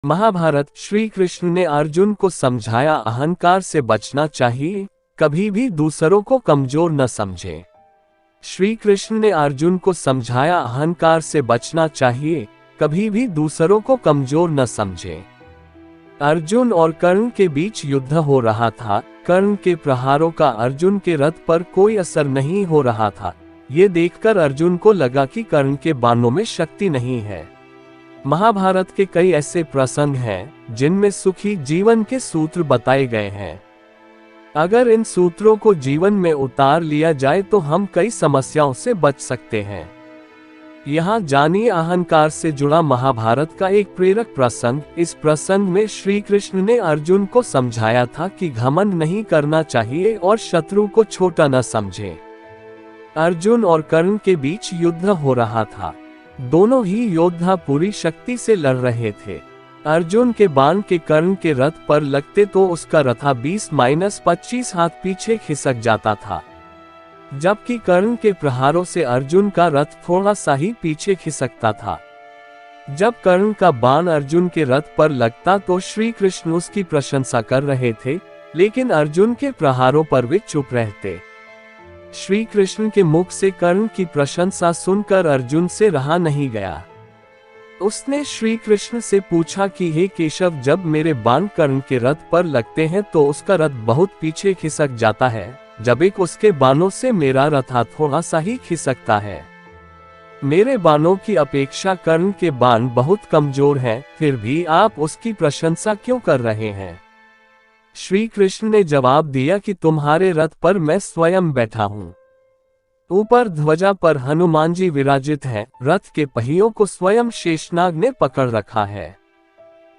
महाभारत। श्री कृष्ण ने अर्जुन को समझाया, अहंकार से बचना चाहिए, कभी भी दूसरों को कमजोर न समझे। श्री कृष्ण ने अर्जुन को समझाया, अहंकार से बचना चाहिए, कभी भी दूसरों को कमजोर न समझे। अर्जुन और कर्ण के बीच युद्ध हो रहा था। कर्ण के प्रहारों का अर्जुन के रथ पर कोई असर नहीं हो रहा था। ये देखकर अर्जुन को लगा कि कर्ण के बाणों में शक्ति नहीं है। महाभारत के कई ऐसे प्रसंग हैं जिनमें सुखी जीवन के सूत्र बताए गए हैं। अगर इन सूत्रों को जीवन में उतार लिया जाए तो हम कई समस्याओं से बच सकते हैं। यहाँ जानिए अहंकार से जुड़ा महाभारत का एक प्रेरक प्रसंग। इस प्रसंग में श्री कृष्ण ने अर्जुन को समझाया था कि घमंड नहीं करना चाहिए और शत्रु को छोटा न समझे। अर्जुन और कर्ण के बीच युद्ध हो रहा था। दोनों ही योद्धा पूरी शक्ति से लड़ रहे थे। अर्जुन के बाण के कर्ण के रथ पर लगते तो उसका रथा 20-25 हाथ पीछे खिसक जाता था, जबकि कर्ण के प्रहारों से अर्जुन का रथ थोड़ा सा ही पीछे खिसकता था। जब कर्ण का बाण अर्जुन के रथ पर लगता तो श्री कृष्ण उसकी प्रशंसा कर रहे थे, लेकिन अर्जुन के प्रहारों पर वे चुप रहते। श्री कृष्ण के मुख से कर्ण की प्रशंसा सुनकर अर्जुन से रहा नहीं गया। उसने श्री कृष्ण से पूछा कि हे केशव, जब मेरे बाण कर्ण के रथ पर लगते हैं तो उसका रथ बहुत पीछे खिसक जाता है, जबकि उसके बाणों से मेरा रथ थोड़ा सा ही खिसकता है। मेरे बाणों की अपेक्षा कर्ण के बाण बहुत कमजोर हैं, फिर भी आप उसकी प्रशंसा क्यों कर रहे हैं? श्री कृष्ण ने जवाब दिया कि तुम्हारे रथ पर मैं स्वयं बैठा हूँ। ऊपर ध्वजा पर हनुमान जी विराजित हैं, रथ के पहियों को स्वयं शेषनाग ने पकड़ रखा है।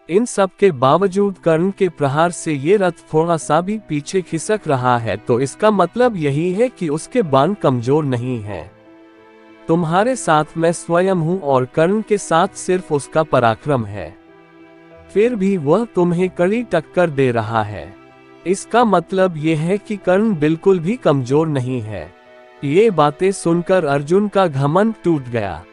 इन सब के बावजूद कर्ण के प्रहार से ये रथ थोड़ा सा भी पीछे खिसक रहा है, तो इसका मतलब यही है कि उसके बाण कमजोर नहीं है। तुम्हारे साथ मैं स्वयं हूँ और कर्ण के साथ सिर्फ उसका पराक्रम है, फिर भी वह तुम्हें कड़ी टक्कर दे रहा है। इसका मतलब यह है कि कर्ण बिल्कुल भी कमजोर नहीं है। ये बातें सुनकर अर्जुन का घमंड टूट गया।